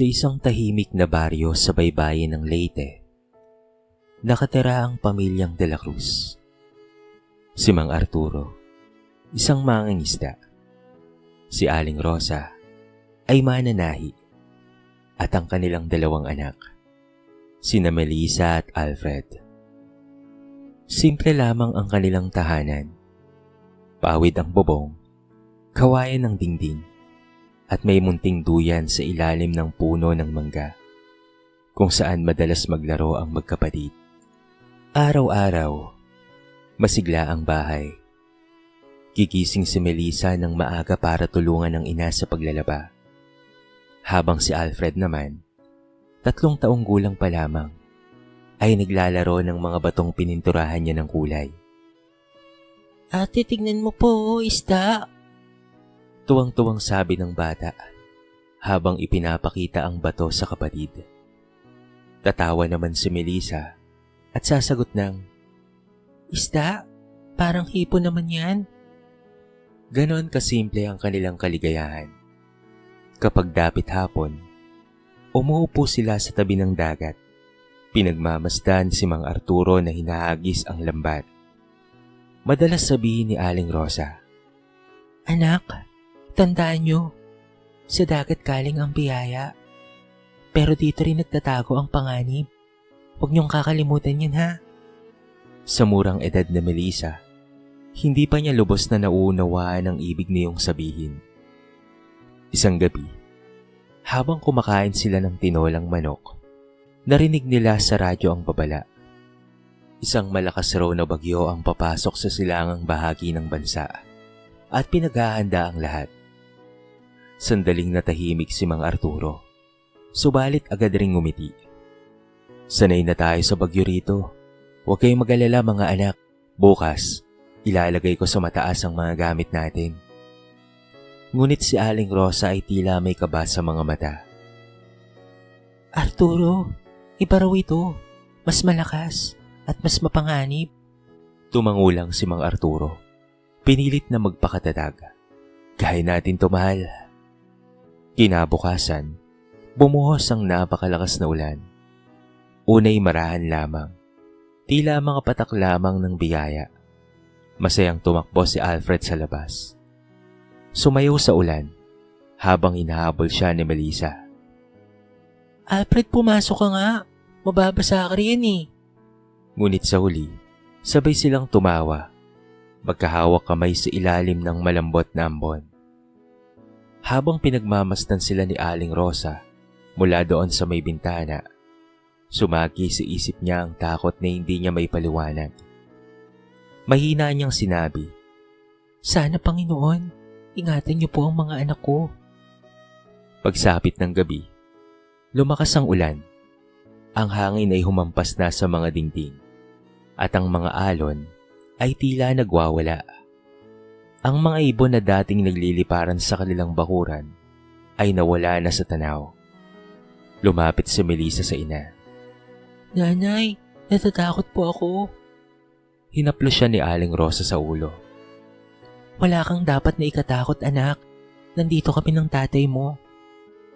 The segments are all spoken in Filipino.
Sa isang tahimik na baryo sa baybayin ng Leyte, nakatira ang pamilyang De la Cruz. Si Mang Arturo, isang mangingisda. Si Aling Rosa ay mananahi at ang kanilang dalawang anak, sina Melissa at Alfred. Simple lamang ang kanilang tahanan. Pawid ang bubong, kawayan ng dingding, at may munting duyan sa ilalim ng puno ng mangga, kung saan madalas maglaro ang magkapatid. Araw-araw, masigla ang bahay. Gigising si Melissa ng maaga para tulungan ang ina sa paglalaba. Habang si Alfred naman, 3 taong gulang pa lamang, ay naglalaro ng mga batong pininturahan niya ng kulay. Ate, tignan mo po, isda. Tuwang-tuwang sabi ng bata habang ipinapakita ang bato sa kapatid. Tatawa naman si Melissa at sasagot ng, Isda? Parang hipo naman yan. Ganon kasimple ang kanilang kaligayahan. Kapag dapit hapon, umuupo sila sa tabi ng dagat. Pinagmamasdan si Mang Arturo na hinahagis ang lambat. Madalas sabihin ni Aling Rosa, Anak, tandaan nyo, sa dagat galing ang biyaya. Pero dito rin nagtatago ang panganib. Huwag niyong kakalimutan yan, ha? Sa murang edad na Melissa, hindi pa niya lubos na nauunawaan ang ibig niyong sabihin. Isang gabi, habang kumakain sila ng tinolang manok, narinig nila sa radyo ang babala. Isang malakas raw na bagyo ang papasok sa silangang bahagi ng bansa at pinaghahanda ang lahat. Sandaling natahimik si Mang Arturo, subalit agad ring ngumiti. Sanay na tayo sa bagyo rito. Huwag kayong mag-alala mga anak. Bukas, ilalagay ko sa mataas ang mga gamit natin. Ngunit si Aling Rosa ay tila may kaba sa mga mata. Arturo, iba raw ito. Mas malakas at mas mapanganib. Tumangulang si Mang Arturo. Pinilit na magpakatatag. Kaya natin to, mahal. Kinabukasan, bumuhos ang napakalakas na ulan. Unay marahan lamang. Tila mga patak lamang ng biyaya. Masayang tumakbo si Alfred sa labas. Sumayaw sa ulan habang hinahabol siya ni Melissa. Alfred, pumasok ka nga. Mababasa ka rin eh. Ngunit sa huli, sabay silang tumawa. Magkahawak kamay sa ilalim ng malambot na ambon. Habang pinagmamasdan sila ni Aling Rosa mula doon sa may bintana, sumagi sa isip niya ang takot na hindi niya may paliwanag. Mahina niyang sinabi, Sana Panginoon, ingatan niyo po ang mga anak ko. Pagsapit ng gabi, lumakas ang ulan. Ang hangin ay humampas na sa mga dingding at ang mga alon ay tila nagwawala. Ang mga ibon na dating nagliliparan sa kanilang bakuran ay nawala na sa tanaw. Lumapit si Melissa sa ina. Nanay, natatakot po ako. Hinaplos siya ni Aling Rosa sa ulo. Wala kang dapat na ikatakot, anak. Nandito kami ng tatay mo.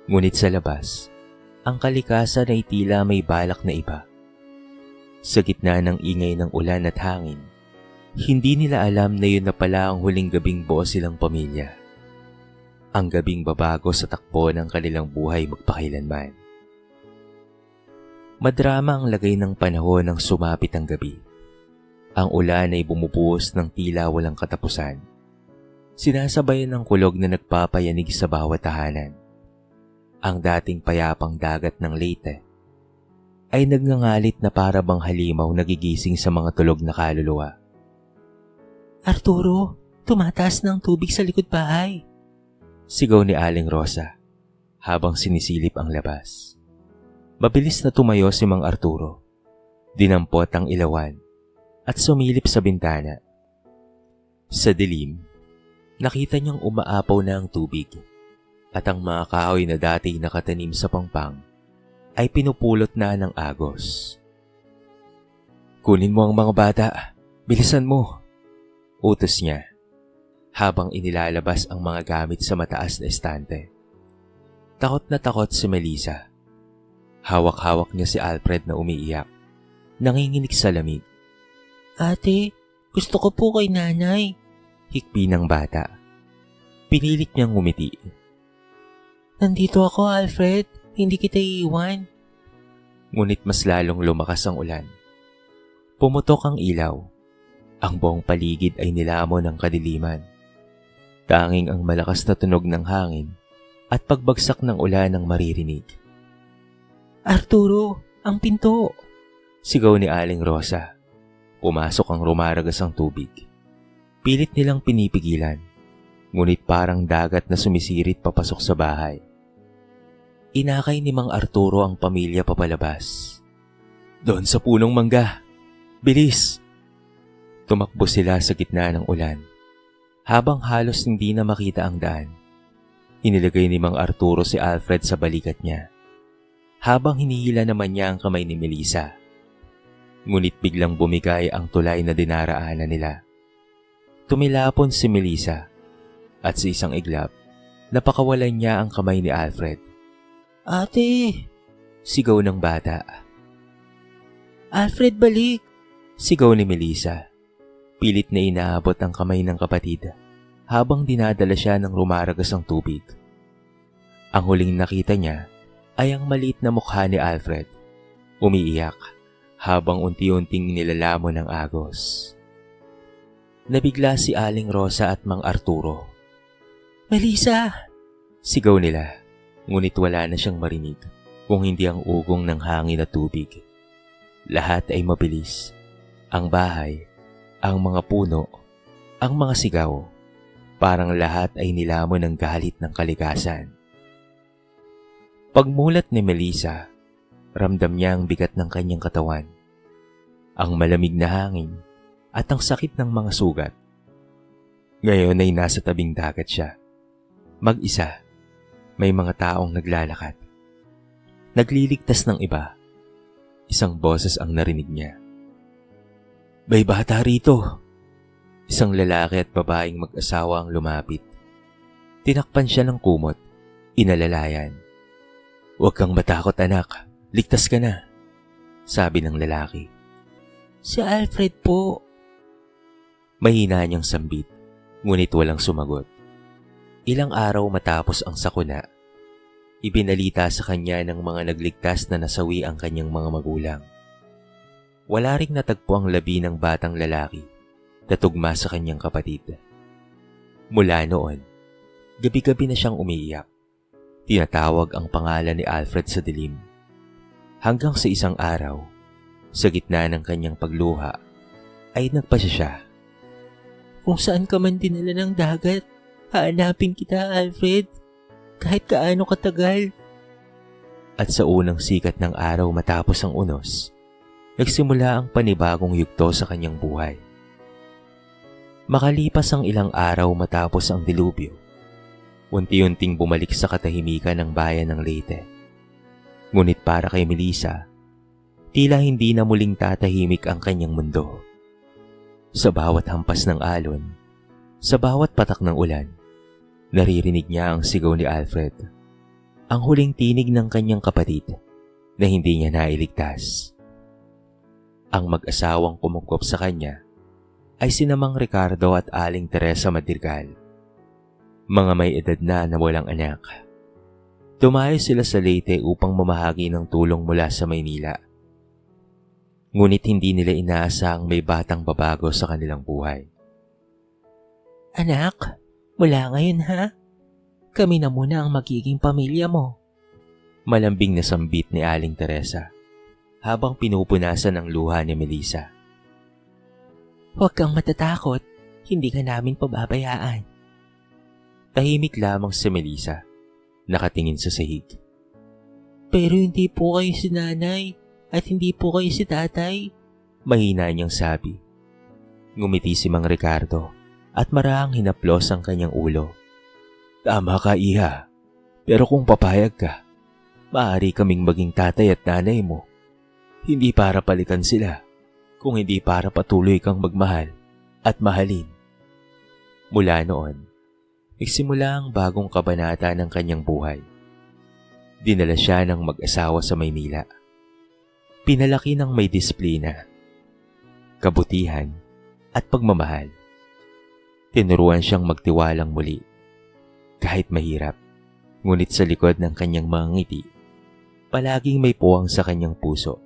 Ngunit sa labas, ang kalikasan ay tila may balak na iba. Sa gitna ng ingay ng ulan at hangin, hindi nila alam na yun na pala ang huling gabing buo silang pamilya. Ang gabing babago sa takbo ng kanilang buhay magpakailanman. Madrama ang lagay ng panahon nang sumapit ang gabi. Ang ulan ay bumubuhos ng tila walang katapusan. Sinasabayan ng kulog na nagpapayanig sa bawat tahanan. Ang dating payapang dagat ng Leyte ay nagngangalit na para bang halimaw nagigising sa mga tulog na kaluluwa. Arturo, tumataas ng tubig sa likod bahay. Sigaw ni Aling Rosa habang sinisilip ang labas. Mabilis na tumayo si Mang Arturo. Dinampot ang ilawan at sumilip sa bintana. Sa dilim, nakita niyang umaapaw na ang tubig at ang mga kahoy na dati nakatanim sa pangpang ay pinupulot na ng agos. Kunin mo ang mga bata, bilisan mo, utos niya habang inilalabas ang mga gamit sa mataas na estante. Takot na takot si Melissa. Hawak-hawak niya si Alfred na umiiyak. Nanginginig sa lamig. Ate, gusto ko po kay nanay. Hikbi ng bata. Pinilit niyang ngumiti. Nandito ako, Alfred. Hindi kita iiwan. Ngunit mas lalong lumakas ang ulan. Pumutok ang ilaw. Ang buong paligid ay nilamon ng kadiliman. Tanging ang malakas na tunog ng hangin at pagbagsak ng ulan ang maririnig. Arturo, ang pinto! Sigaw ni Aling Rosa. Pumasok ang rumaragas ang tubig. Pilit nilang pinipigilan, ngunit parang dagat na sumisirit papasok sa bahay. Inakay ni Mang Arturo ang pamilya papalabas. Doon sa punong mangga! Bilis! Tumakbo sila sa gitna ng ulan. Habang halos hindi na makita ang daan, inilagay ni Mang Arturo si Alfred sa balikat niya. Habang hinihila naman niya ang kamay ni Melissa. Ngunit biglang bumigay ang tulay na dinaraanan nila. Tumilapon si Melissa at sa isang iglap, napakawalan niya ang kamay ni Alfred. Ate! Sigaw ng bata. Alfred, balik! Sigaw ni Melissa. Pilit na inaabot ang kamay ng kapatid habang dinadala siya ng rumaragas ang tubig. Ang huling nakita niya ay ang maliit na mukha ni Alfred. Umiiyak habang unti-unting nilalamon ng agos. Nabigla si Aling Rosa at Mang Arturo. Melissa! Sigaw nila, ngunit wala na siyang marinig kung hindi ang ugong ng hangin at tubig. Lahat ay mabilis. Ang bahay, ang mga puno, ang mga sigaw, parang lahat ay nilamon ng galit ng kalikasan. Pagmulat ni Melissa, ramdam niya ang bigat ng kanyang katawan, ang malamig na hangin at ang sakit ng mga sugat. Ngayon ay nasa tabing dagat siya. Mag-isa, may mga taong naglalakad. Nagliligtas ng iba. Isang boses ang narinig niya. May bata rito. Isang lalaki at babaeng mag-asawa ang lumapit. Tinakpan siya ng kumot. Inalalayan. Huwag kang matakot, anak. Ligtas ka na, sabi ng lalaki. Si Alfred po. Mahina niyang sambit, ngunit walang sumagot. Ilang araw matapos ang sakuna, ibinalita sa kanya ng mga nagligtas na nasawi ang kanyang mga magulang. Wala ring natagpo ang labi ng batang lalaki na tugma sa kanyang kapatid. Mula noon, gabi-gabi na siyang umiiyak. Tinatawag ang pangalan ni Alfred sa dilim. Hanggang sa isang araw, sa gitna ng kanyang pagluha, ay nagpasya siya. Kung saan ka man dinala ng dagat, hahanapin kita, Alfred. Kahit kaano katagal. At sa unang sikat ng araw matapos ang unos, nagsimula ang panibagong yugto sa kanyang buhay. Makalipas ang ilang araw matapos ang dilubyo, unti-unting bumalik sa katahimikan ng bayan ng Leyte. Ngunit para kay Melissa, tila hindi na muling tatahimik ang kanyang mundo. Sa bawat hampas ng alon, sa bawat patak ng ulan, naririnig niya ang sigaw ni Alfred, ang huling tinig ng kanyang kapatid na hindi niya nailigtas. Ang mag-asawang kumukop sa kanya ay sina Mang Ricardo at Aling Teresa Madrigal. Mga may edad na walang anak. Tumayo sila sa Leyte upang mamahagi ng tulong mula sa Maynila. Ngunit hindi nila inaasahang may batang babago sa kanilang buhay. Anak, mula ngayon ha? Kami na muna ang magiging pamilya mo. Malambing na sambit ni Aling Teresa habang pinupunasan ang luha ni Melissa. Huwag kang matatakot, hindi ka namin pababayaan. Tahimik lamang si Melissa, nakatingin sa sahig. Pero hindi po kayo si nanay at hindi po kayo si tatay. Mahina niyang sabi. Ngumiti si Mang Ricardo at marahang hinaplos ang kanyang ulo. Tama ka, iha. Pero kung papayag ka, maaari kaming maging tatay at nanay mo. Hindi para palitan sila, kung hindi para patuloy kang magmahal at mahalin. Mula noon, nagsimula ang bagong kabanata ng kanyang buhay. Dinala siya ng mag-asawa sa Maynila. Pinalaki ng may disiplina, kabutihan at pagmamahal. Tinuruan siyang magtiwalang muli. Kahit mahirap, ngunit sa likod ng kanyang mga ngiti, palaging may puwang sa kanyang puso.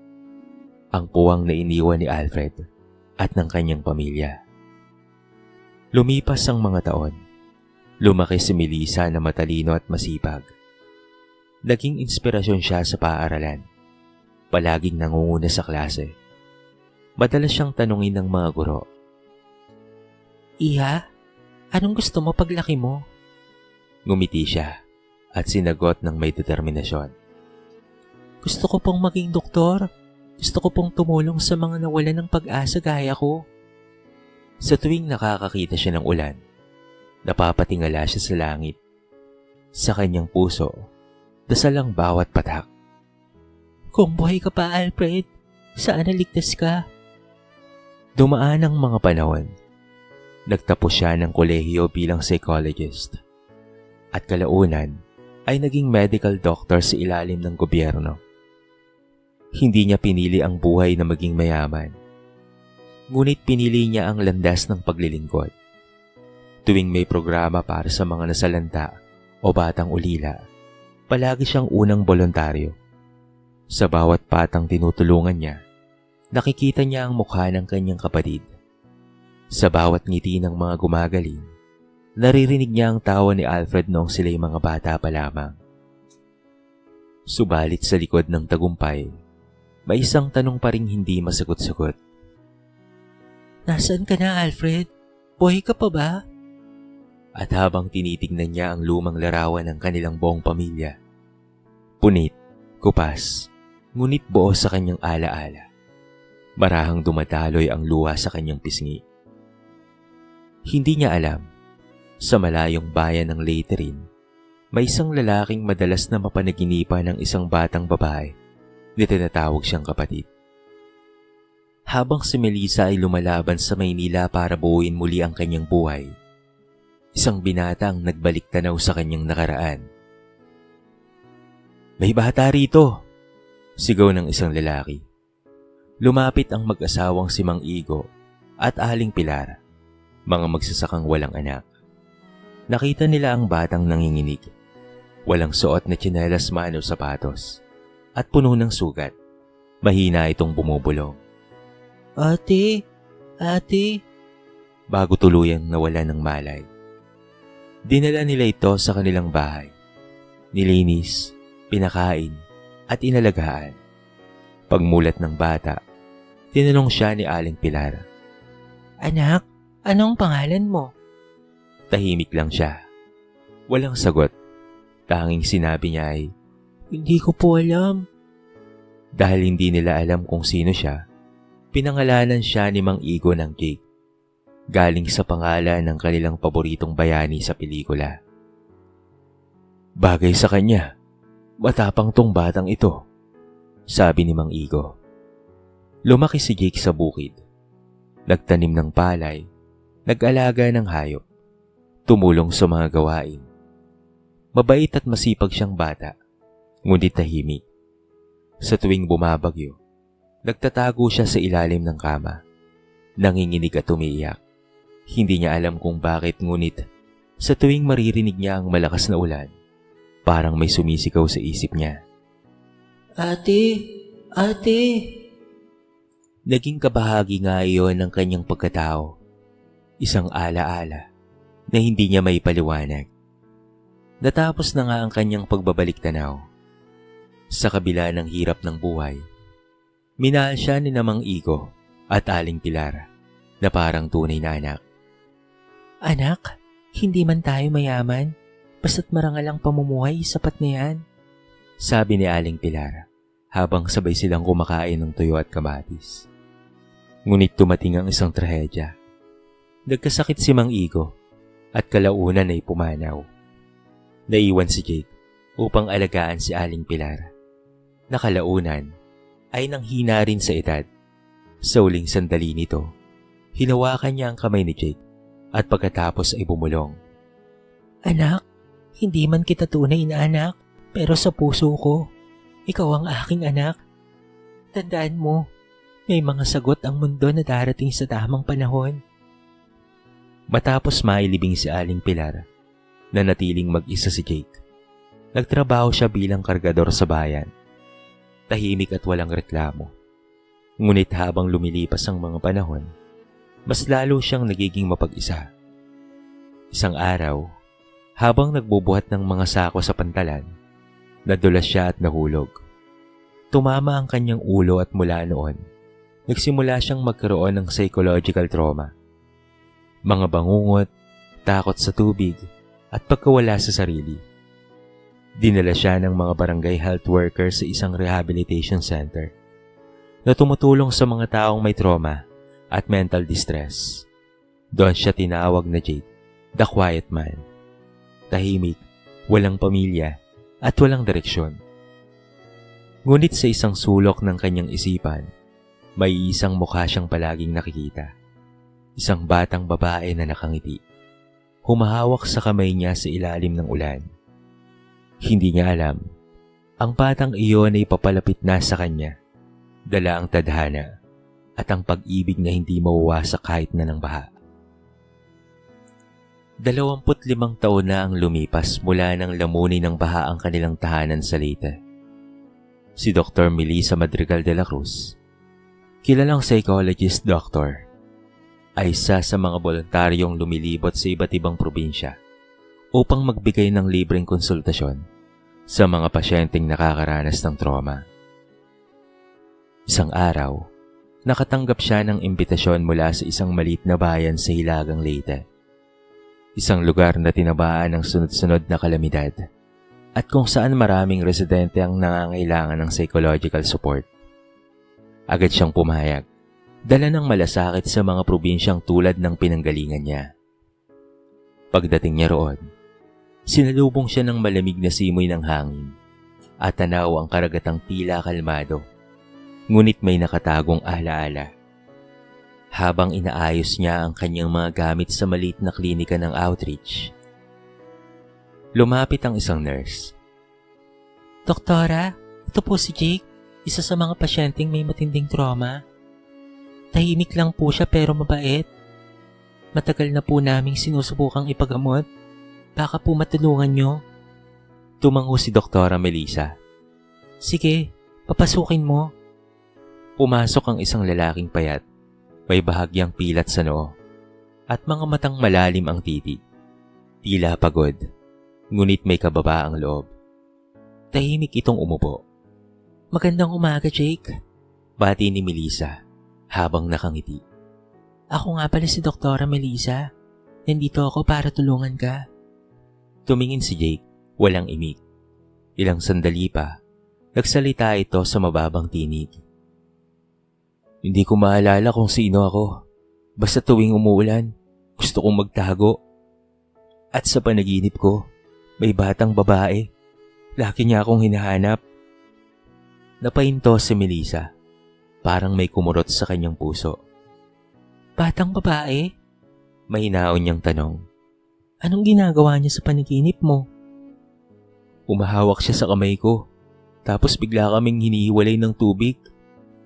Ang puwang na iniwan ni Alfred at ng kanyang pamilya. Lumipas ang mga taon. Lumaki si Melissa na matalino at masipag. Naging inspirasyon siya sa paaralan. Palaging nangunguna sa klase. Madalas siyang tanungin ng mga guro. Iha, anong gusto mo paglaki mo? Ngumiti siya at sinagot ng may determinasyon. Gusto ko pong maging doktor. Gusto ko pong tumulong sa mga nawalan ng pag-asa gaya ko. Sa tuwing nakakakita siya ng ulan, napapatingala siya sa langit. Sa kanyang puso, dasal ang bawat patak. Kung buhay ka pa, Alfred, saan naligtas ka? Dumaan ang mga panahon. Nagtapos siya ng kolehiyo bilang psychologist. At kalaunan ay naging medical doctor sa ilalim ng gobyerno. Hindi niya pinili ang buhay na maging mayaman. Ngunit pinili niya ang landas ng paglilingkod. Tuwing may programa para sa mga nasalanta o batang ulila, palagi siyang unang voluntaryo. Sa bawat patang tinutulungan niya, nakikita niya ang mukha ng kanyang kapatid. Sa bawat ngiti ng mga gumagaling, naririnig niya ang tawa ni Alfred noong sila'y mga bata pa lamang. Subalit sa likod ng tagumpay, may isang tanong pa ring hindi masagot-sagot. Nasaan ka na, Alfred? Buhay ka pa ba? At habang tinitignan niya ang lumang larawan ng kanilang buong pamilya, punit, kupas, ngunit buo sa kanyang alaala. Marahang dumadaloy ang luha sa kanyang pisngi. Hindi niya alam, sa malayong bayan ng Leyterin, may isang lalaking madalas na mapanaginipan ng isang batang babae na tinatawag siyang kapatid. Habang si Melissa ay lumalaban sa Maynila para buuin muli ang kanyang buhay, isang binata ang nagbalik tanaw sa kanyang nakaraan. "May bata rito!" Sigaw ng isang lalaki. Lumapit ang mag-asawang si Mang Igo at Aling Pilar, mga magsasakang walang anak. Nakita nila ang batang nanginginig, walang suot na tsinelas man o sapatos, at puno ng sugat. Mahina itong bumubulong. Ate, ate. Bago tuluyang nawala ng malay. Dinala nila ito sa kanilang bahay. Nilinis, pinakain, at inalagaan. Pagmulat ng bata, tinanong siya ni Aling Pilar. Anak, anong pangalan mo? Tahimik lang siya. Walang sagot. Tanging sinabi niya ay, Hindi ko po alam. dahil hindi nila alam kung sino siya, pinangalanan siya ni Mang Igo ng Jake. Galing sa pangalan ng kanilang paboritong bayani sa pelikula. Bagay sa kanya. Matapang tong batang ito, sabi ni Mang Igo. Lumaki si Jake sa bukid. Nagtanim ng palay, nag-alaga ng hayop, tumulong sa mga gawain. Mabait at masipag siyang bata, ngunit tahimik. Sa tuwing bumabagyo, nagtatago siya sa ilalim ng kama, nanginginig at umiiyak. Hindi niya alam kung bakit, ngunit sa tuwing maririnig niya ang malakas na ulan, parang may sumisigaw sa isip niya. Ate, ate. Naging kabahagi nga iyon ng kanyang pagkatao. Isang alaala na hindi niya may paliwanag. Natapos na nga ang kanyang pagbabalik tanaw. Sa kabila ng hirap ng buhay, minahal siya ni Mang Igo at Aling Pilar na parang tunay na anak. Anak, hindi man tayo mayaman, basta't marangal ang pamumuhay, sapat na yan. Sabi ni Aling Pilar habang sabay silang kumakain ng tuyo at kamatis. Ngunit dumating ang isang trahedya. Nagkasakit si Mang Igo at kalaunan ay pumanaw. Naiwan si Jake upang alagaan si Aling Pilar. Nakalaunan ay nanghina rin sa edad. Sa uling sandali nito, hinawakan niya ang kamay ni Jake at pagkatapos ay bumulong. Anak, hindi man kita tunay na anak, Pero sa puso ko, ikaw ang aking anak. Tandaan mo, may mga sagot ang mundo na darating sa tamang panahon. Matapos mailibing si Aling Pilar, na natiling mag-isa si Jake, nagtrabaho siya bilang kargador sa bayan. Tahimik at walang reklamo. Ngunit habang lumilipas ang mga panahon, mas lalo siyang nagiging mapag-isa. Isang araw, habang nagbubuhat ng mga sako sa pantalan, nadulas siya at nahulog. Tumama ang kanyang ulo at mula noon, nagsimula siyang magkaroon ng psychological trauma. Mga bangungot, takot sa tubig, at pagkawala sa sarili. Dinala siya ng mga barangay health workers sa isang rehabilitation center na tumutulong sa mga taong may trauma at mental distress. Doon siya tinawag na Jake, the quiet man. Tahimik, walang pamilya, at walang direksyon. Ngunit sa isang sulok ng kanyang isipan, may isang mukha siyang palaging nakikita. Isang batang babae na nakangiti. Humahawak sa kamay niya sa ilalim ng ulan. Hindi niya alam, ang batang iyon ay papalapit na sa kanya. Dala ang tadhana at ang pag-ibig na hindi mawawasak kahit na ng baha. 25 taon na ang lumipas mula nang lamunin ng baha ang kanilang tahanan sa Leyte. Si Dr. Melissa Madrigal de la Cruz, kilalang psychologist doctor, ay isa sa mga voluntaryong lumilibot sa iba't ibang probinsya upang magbigay ng libreng konsultasyon sa mga pasyenteng nakakaranas ng trauma. Isang araw, nakatanggap siya ng imbitasyon mula sa isang maliit na bayan sa Hilagang Leyte. Isang lugar na tinabaan ng sunod-sunod na kalamidad at kung saan maraming residente ang nangangailangan ng psychological support. Agad siyang pumayag, dala ng malasakit sa mga probinsyang tulad ng pinanggalingan niya. Pagdating niya roon, sinalubong siya ng malamig na simoy ng hangin at tanaw ang karagatang tila kalmado, ngunit may nakatagong alaala. Habang inaayos niya ang kanyang mga gamit sa maliit na klinika ng outreach, lumapit ang isang nurse. Doktora, ito po si Jake, isa sa mga pasyenteng may matinding trauma. Tahimik lang po siya pero mabait. Matagal na po naming sinusubukang ipagamot. Baka po matulungan nyo. Tumango si Doktora Melissa. Sige, papasukin mo. Pumasok ang isang lalaking payat, may bahagyang pilat sa noo, at mga matang malalim ang titig. Tila pagod, ngunit may kababaang loob. Tahimik itong umupo. Magandang umaga, Jake. Bati ni Melissa habang nakangiti. Ako nga pala si Doktora Melissa. Nandito ako para tulungan ka. Tumingin si Jake, walang imik. Ilang sandali pa, nagsalita ito sa mababang tinig. Hindi ko maalala kung sino ako. Basta tuwing umuulan, gusto kong magtago. At sa panaginip ko, may batang babae. Laki niya akong hinahanap. Napahinto si Melissa. Parang may kumurot sa kanyang puso. Batang babae? Mahinaon niyang tanong. Anong ginagawa niya sa panaginip mo? Umahawak siya sa kamay ko. Tapos bigla kaming hinihiwalay ng tubig.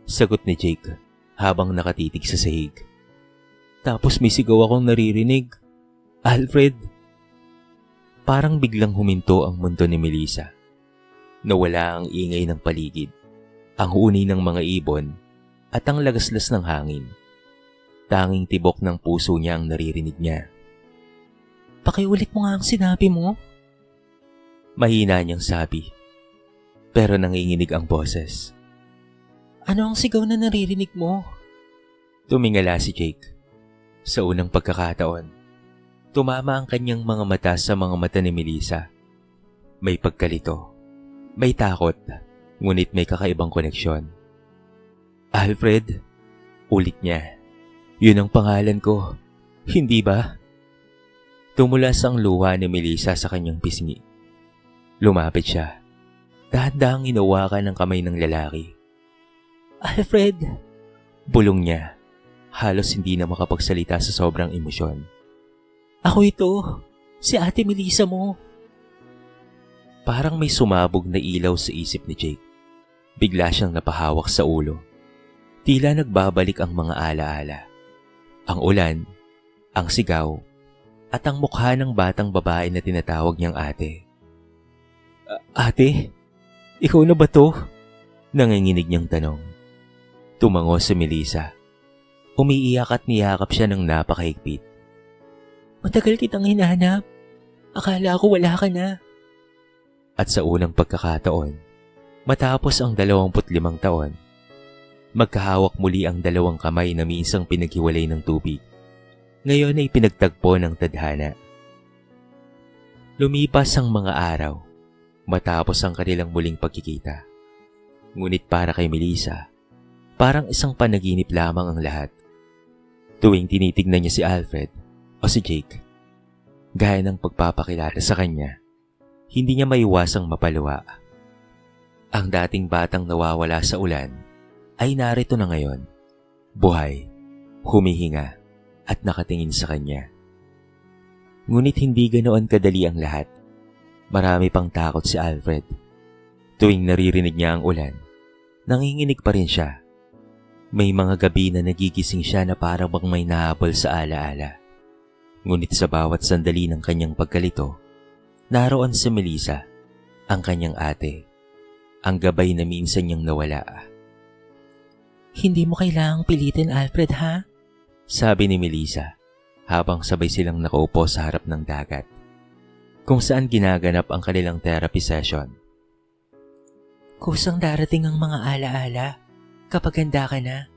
Sagot ni Jake habang nakatitig sa sahig. Tapos may sigaw akong naririnig. Alfred! Parang biglang huminto ang mundo ni Melissa. Nawala ang ingay ng paligid, ang huni ng mga ibon, at ang lagaslas ng hangin. Tanging tibok ng puso niya ang naririnig niya. Pakiulit mo nga ang sinabi mo. Mahina niyang sabi, pero nanginginig ang boses. Ano ang sigaw na naririnig mo? Tumingala si Jake. Sa unang pagkakataon, tumama ang kanyang mga mata sa mga mata ni Melissa. May pagkalito, may takot, ngunit may kakaibang koneksyon. Alfred, ulit niya. Yun ang pangalan ko, hindi ba? Tumulas ang luha ni Melissa sa kanyang pisngi. Lumapit siya. Dahan-dahang inawakan ng kamay ng lalaki. Alfred! Bulong niya. Halos hindi na makapagsalita sa sobrang emosyon. Ako ito, si Ate Melissa mo. Parang may sumabog na ilaw sa isip ni Jake. Bigla siyang napahawak sa ulo. Tila nagbabalik ang mga alaala. Ang ulan, ang sigaw, at ang mukha ng batang babae na tinatawag niyang ate. Ate? Ikaw na ba to? Nanginginig niyang tanong. Tumango si Melissa. Umiiyak at niyakap siya ng napakahigpit. Matagal kitang hinahanap. Akala ko wala ka na. At sa unang pagkakataon, matapos ang 25 taon, magkahawak muli ang dalawang kamay na minsang pinaghiwalay ng tubig. Ngayon ay pinagtagpo ng tadhana. Lumipas ang mga araw, matapos ang kanilang muling pagkikita. Ngunit para kay Melissa, parang isang panaginip lamang ang lahat. Tuwing tinitignan niya si Alfred o si Jake, gaya ng pagpapakilala sa kanya, hindi niya maiwasang mapaluwa. Ang dating batang nawawala sa ulan ay narito na ngayon, buhay, humihinga at nakatingin sa kanya. Ngunit hindi ganoon kadali ang lahat. Marami pang takot si Alfred. Tuwing naririnig niya ang ulan, nanginginig pa rin siya. May mga gabi na nagigising siya na parang bang may nahabol sa alaala. Ngunit sa bawat sandali ng kanyang pagkalito, naroon si Melissa, ang kanyang ate, ang gabay na minsan niyang nawala. Hindi mo kailangang pilitin, Alfred, ha? Sabi ni Melissa, habang sabay silang nakaupo sa harap ng dagat, kung saan ginaganap ang kanilang therapy session. Kusang darating ang mga alaala kapag handa ka na.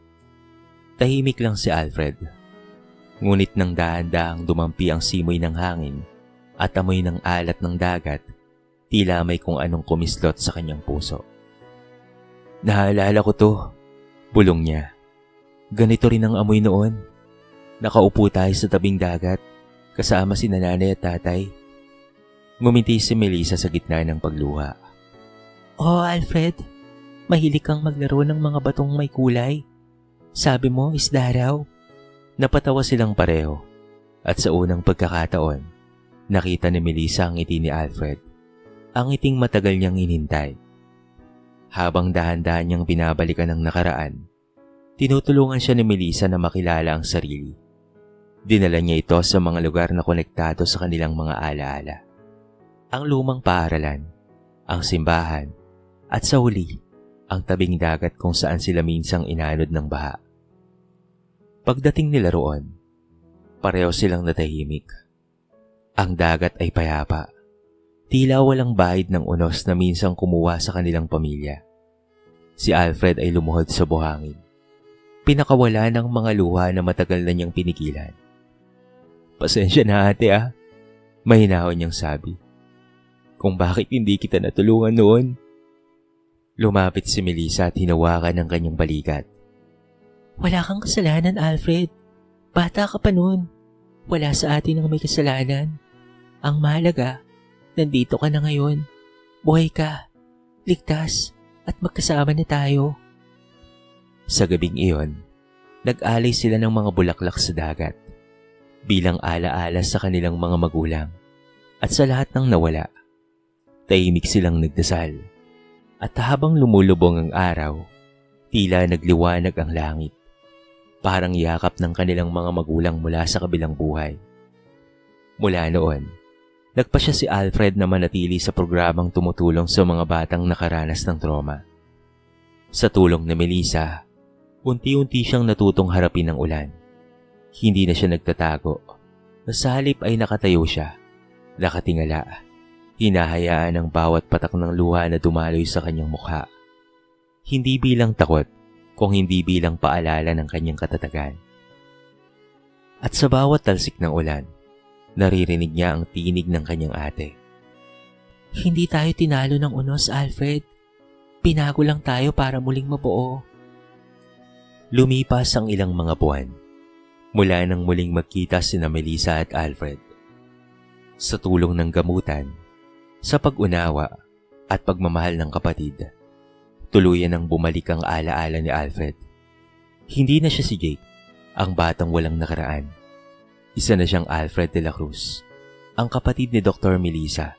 Tahimik lang si Alfred. Ngunit nang dahan-dahang dumampi ang simoy ng hangin at amoy ng alat ng dagat, tila may kung anong kumislot sa kanyang puso. Naalala ko to, bulong niya. Ganito rin ang amoy noon. Nakaupo tayo sa tabing dagat, kasama si nanay at tatay. Ngumiti si Melissa sa gitna ng pagluha. Oh, Alfred, mahilig kang maglaro ng mga batong may kulay. Sabi mo, isda raw. Napatawa silang pareho, at sa unang pagkakataon, nakita ni Melissa ang ngiti ni Alfred, ang ngiting matagal niyang inintay. Habang dahan-dahan niyang binabalikan ang nakaraan, tinutulungan siya ni Melissa na makilala ang sarili. Dinala niya ito sa mga lugar na konektado sa kanilang mga alaala. Ang lumang paaralan, ang simbahan, at sa huli, ang tabing dagat kung saan sila minsang inanod ng baha. Pagdating nila roon, pareho silang natahimik. Ang dagat ay payapa. Tila walang bahid ng unos na minsang kumuha sa kanilang pamilya. Si Alfred ay lumuhod sa buhangin. Pinakawala ng mga luha na matagal na niyang pinigilan. Pasensya na ate ah, mahinahon niyang sabi. Kung bakit hindi kita natulungan noon. Lumapit si Melissa at hinawakan ng kanyang balikat. Wala kang kasalanan, Alfred. Bata ka pa noon. Wala sa atin ang may kasalanan. Ang mahalaga, nandito ka na ngayon. Buhay ka, ligtas, at magkasama na tayo. Sa gabing iyon, nag-alay sila ng mga bulaklak sa dagat, bilang alaala sa kanilang mga magulang, at sa lahat ng nawala. Tahimik silang nagdasal, at habang lumulubong ang araw, tila nagliwanag ang langit, parang yakap ng kanilang mga magulang mula sa kabilang buhay. Mula noon, nagpasya si Alfred na manatili sa programang tumutulong sa mga batang nakaranas ng trauma. Sa tulong ni Melissa, unti-unti siyang natutong harapin ang ulan. Hindi na siya nagtatago. Sa halip ay nakatayo siya, nakatingala, hinahayaan ang bawat patak ng luha na dumaloy sa kanyang mukha. Hindi bilang takot, kung hindi bilang paalala ng kanyang katatagan. At sa bawat talsik ng ulan, naririnig niya ang tinig ng kanyang ate. Hindi tayo tinalo ng unos, Alfred. Pinago lang tayo para muling mabuo. Lumipas ang ilang mga buwan, mula nang muling magkita sina Melissa at Alfred. Sa tulong ng gamutan, sa pag-unawa at pagmamahal ng kapatid, tuluyan ang bumalik ang alaala ni Alfred. Hindi na siya si Jake, ang batang walang nakaraan. Isa na siyang Alfred de la Cruz, ang kapatid ni Dr. Melissa,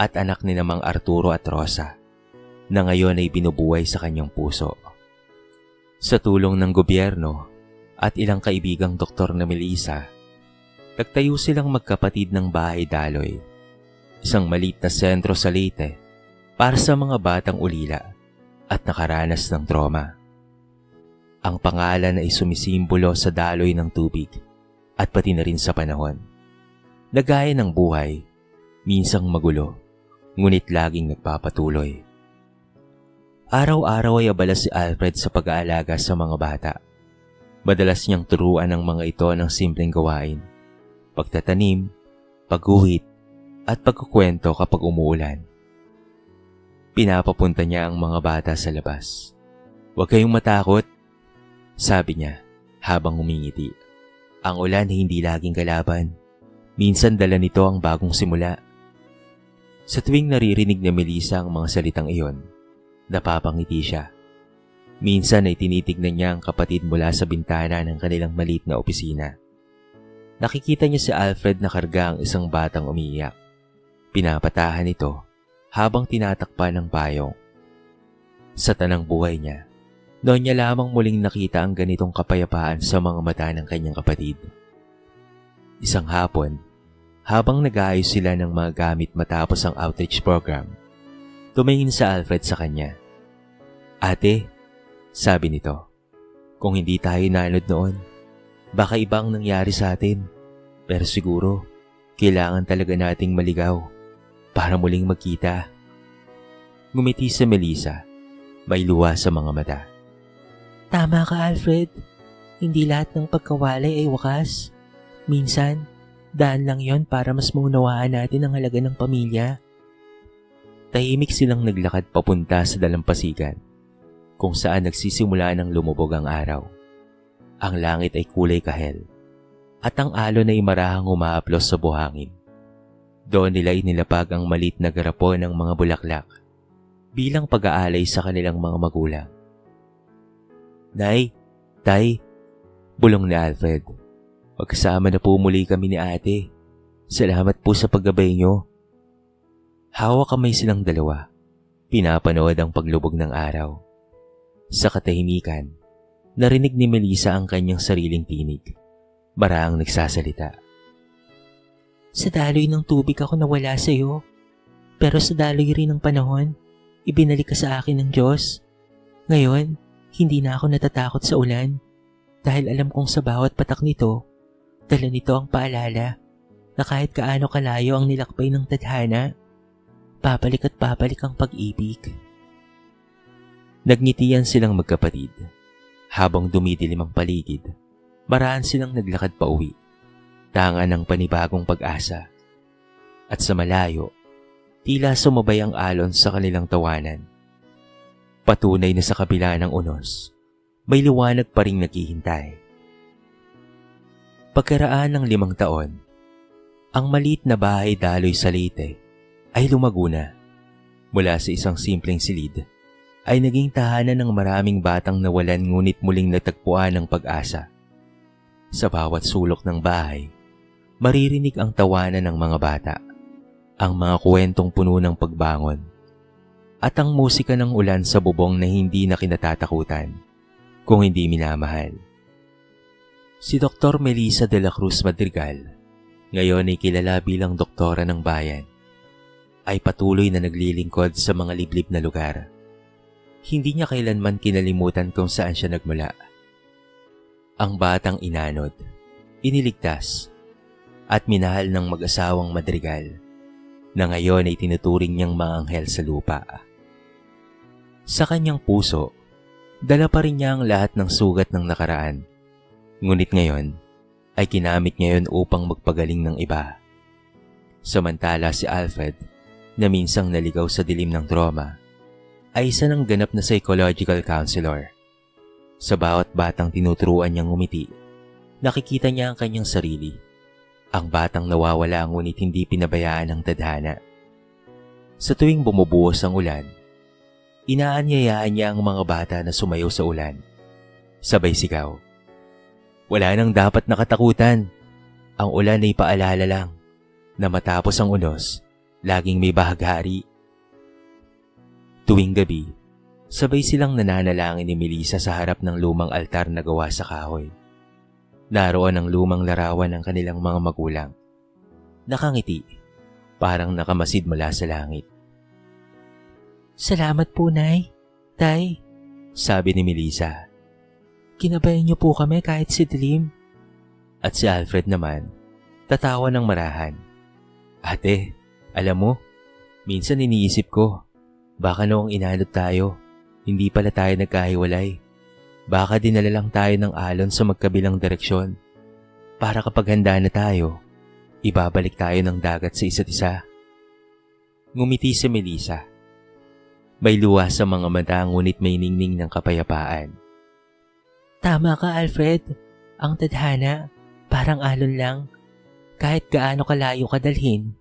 at anak ni Mang Arturo at Rosa na ngayon ay binubuhay sa kanyang puso. Sa tulong ng gobyerno at ilang kaibigang doktor na Melissa, nagtayo silang magkapatid ng bahay daloy, isang maliit na sentro sa Leyte para sa mga batang ulila at nakaranas ng trauma. Ang pangalan ay sumisimbolo sa daloy ng tubig at pati na rin sa panahon. Nagaya ng buhay, minsang magulo, ngunit laging nagpapatuloy. Araw-araw ay abala si Alfred sa pag-aalaga sa mga bata. Madalas niyang turuan ang mga ito ng simpleng gawain, pagtatanim, pagguhit, at pagkukwento kapag umuulan. Pinapapunta niya ang mga bata sa labas. "Huwag kayong matakot," sabi niya habang humingiti. "Ang ulan ay hindi laging kalaban. Minsan dala nito ang bagong simula." Sa tuwing naririnig ni Melissa ang mga salitang iyon, napapangiti siya. Minsan ay tinitignan niya ang kapatid mula sa bintana ng kanilang maliit na opisina. Nakikita niya si Alfred na karga ang isang batang umiiyak. Pinapatahan ito habang tinatakpan ng payong. Sa tanang buhay niya, noon niya lamang muling nakita ang ganitong kapayapaan sa mga mata ng kanyang kapatid. Isang hapon, habang nag-aayos sila ng mga gamit matapos ang outreach program, tumingin si Alfred sa kanya. "Ate," sabi nito, "kung hindi tayo nanod noon, baka ibang nangyari sa atin. Pero siguro, kailangan talaga nating maligaw para muling magkita." Ngumiti si Melissa, may luha sa mga mata. Tama ka, Alfred. Hindi lahat ng pagkawalay ay wakas. Minsan, daan lang yon para mas maunawaan natin ang halaga ng pamilya. Tahimik silang naglakad papunta sa dalampasigan, kung saan nagsisimula ng lumubog ang araw. Ang langit ay kulay kahel, at ang alon ay marahang umaaplos sa buhangin. Doon nila inilapag ang maliit na garapon ng mga bulaklak bilang pag-aalay sa kanilang mga magulang. "Nay, Tay," bulong ni Alfred, "magkasama na po muli kami ni Ate. Salamat po sa paggabay niyo." Hawak kamay silang dalawa, pinapanood ang paglubog ng araw. Sa katahimikan, narinig ni Melissa ang kanyang sariling tinig. Marahang nagsasalita. "Sa daloy ng tubig ako nawala sa iyo, pero sa daloy rin ng panahon, ibinalik ka sa akin ng Diyos. Ngayon, hindi na ako natatakot sa ulan dahil alam kong sa bawat patak nito, dala nito ang paalala na kahit kaano kalayo ang nilakbay ng tadhana, babalik at babalik ang pag-ibig." Nagngitian silang magkapatid. Habang dumidilim ang paligid, maraan silang naglakad pa uwi, tanga ng panibagong pag-asa. At sa malayo, tila sumabay ang alon sa kanilang tawanan. Patunay na sa kabila ng unos, may liwanag pa ring naghihintay. Pagkaraan ng 5 taon, ang maliit na bahay daloy sa Leyte ay lumago na. Mula sa isang simpleng silid, ay naging tahanan ng maraming batang nawalan ngunit muling natagpuan ng pag-asa. Sa bawat sulok ng bahay, maririnig ang tawanan ng mga bata, ang mga kwentong puno ng pagbangon, at ang musika ng ulan sa bubong na hindi na kinatatakutan, kung hindi minamahal. Si Dr. Melissa de la Cruz Madrigal, ngayon ay kilala bilang doktora ng bayan, ay patuloy na naglilingkod sa mga liblib na lugar. Hindi niya kailanman kinalimutan kung saan siya nagmula. Ang batang inanod, iniligtas, at minahal ng mag-asawang Madrigal, na ngayon ay tinuturing niyang maanghel sa lupa. Sa kanyang puso, dala pa rin niya ang lahat ng sugat ng nakaraan, ngunit ngayon ay kinamit niya yun upang magpagaling ng iba. Samantala si Alfred, na minsang naligaw sa dilim ng trauma, ay isa ng ganap na psychological counselor. Sa bawat batang tinuturuan niyang ngumiti, nakikita niya ang kanyang sarili. Ang batang nawawala ngunit hindi pinabayaan ng tadhana. Sa tuwing bumubuhos ang ulan, inaanyayaan niya ang mga bata na sumayaw sa ulan. Sabay sigaw, "Wala nang dapat nakatakutan. Ang ulan ay paalala lang na matapos ang unos, laging may bahaghari. Tuwing gabi, sabay silang nananalangin ni Melissa sa harap ng lumang altar na gawa sa kahoy. Naroon ang lumang larawan ng kanilang mga magulang. Nakangiti, parang nakamasid mula sa langit. Salamat po, Nay. Tay, Sabi ni Melissa. kinabayan niyo po kami kahit si dilim. At si Alfred naman, tatawa ng marahan. Ate, alam mo, minsan iniisip ko, baka noong inalot tayo, hindi pala tayo nagkahiwalay. Baka dinala lang tayo ng alon sa magkabilang direksyon. Para kapag handa na tayo, ibabalik tayo ng dagat sa isa't isa. Ngumiti si Melissa. May luha sa mga mata ngunit may ningning ng kapayapaan. Tama ka, Alfred. Ang tadhana, parang alon lang. Kahit gaano kalayo ka dalhin,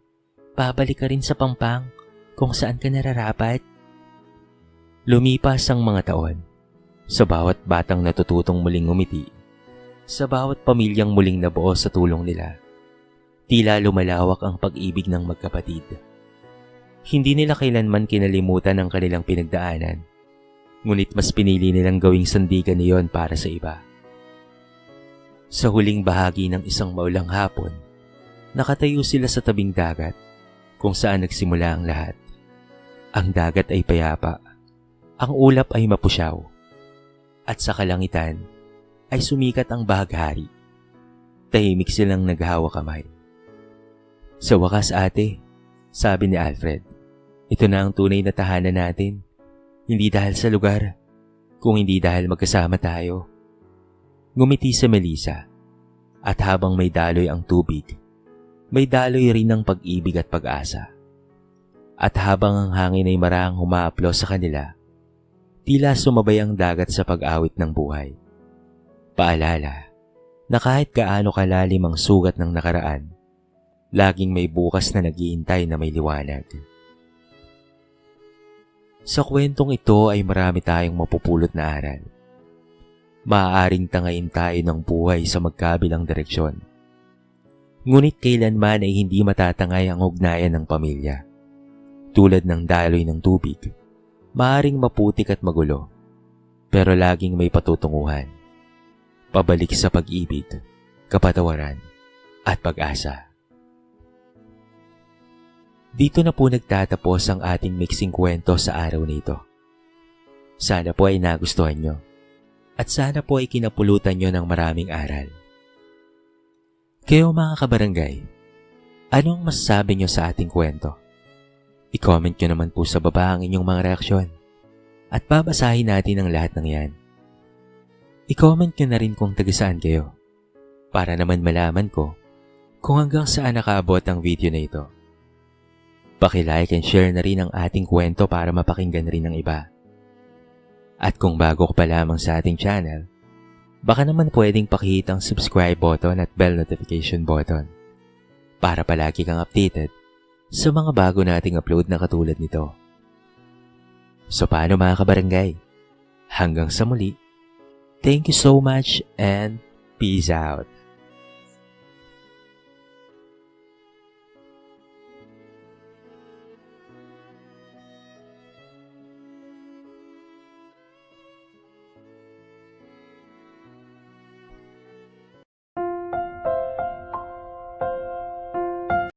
babalik ka rin sa pampang kung saan ka nararapat. Lumipas ang mga taon. Sa bawat batang natututong muling ngumiti, sa bawat pamilyang muling nabuo sa tulong nila, tila lumalawak ang pag-ibig ng magkapatid. Hindi nila kailanman kinalimutan ang kanilang pinagdaanan, ngunit mas pinili nilang gawing sandigan niyon para sa iba. Sa huling bahagi ng isang maulang hapon, nakatayo sila sa tabing dagat kung saan nagsimula ang lahat. Ang dagat ay payapa, ang ulap ay mapusyaw, at sa kalangitan ay sumikat ang bahaghari. Tahimik silang naghawa kamay. Sa wakas, ate, sabi ni Alfred, ito na ang tunay na tahanan natin. Hindi dahil sa lugar, kung hindi dahil magkasama tayo. Ngumiti si Melissa, at habang may daloy ang tubig, may daloy rin ng pag-ibig at pag-asa. At habang ang hangin ay marahang humaaplo sa kanila, tila sumabay ang dagat sa pag-awit ng buhay. Paalala na kahit gaano kalalim ang sugat ng nakaraan, laging may bukas na naghihintay na may liwanag. Sa kwentong ito ay marami tayong mapupulot na aral. Maaaring tangayin tayo ng buhay sa magkabilang direksyon. Ngunit kailanman ay hindi matatangay ang ugnayan ng pamilya. Tulad ng daloy ng tubig, maaaring maputik at magulo, pero laging may patutunguhan. Pabalik sa pag-ibig, kapatawaran, at pag-asa. Dito na po nagtatapos ang ating mixing kwento sa araw na ito. Sana po ay nagustuhan nyo, at sana po ay kinapulutan nyo ng maraming aral. Kayo mga kabarangay, anong masasabi nyo sa ating kwento? I-comment nyo naman po sa baba ang inyong mga reaksyon, at babasahin natin ang lahat ng yan. I-comment nyo na rin kung taga-saan kayo, para naman malaman ko kung hanggang saan nakaabot ang video na ito. Paki-like and share na rin ang ating kwento para mapakinggan rin ng iba. At kung bago ka pa lamang sa ating channel, baka naman pwedeng pakihit ang subscribe button at bell notification button para palagi kang updated sa mga bago nating upload na katulad nito. So paano mga kabarangay? Hanggang sa muli, thank you so much and peace out!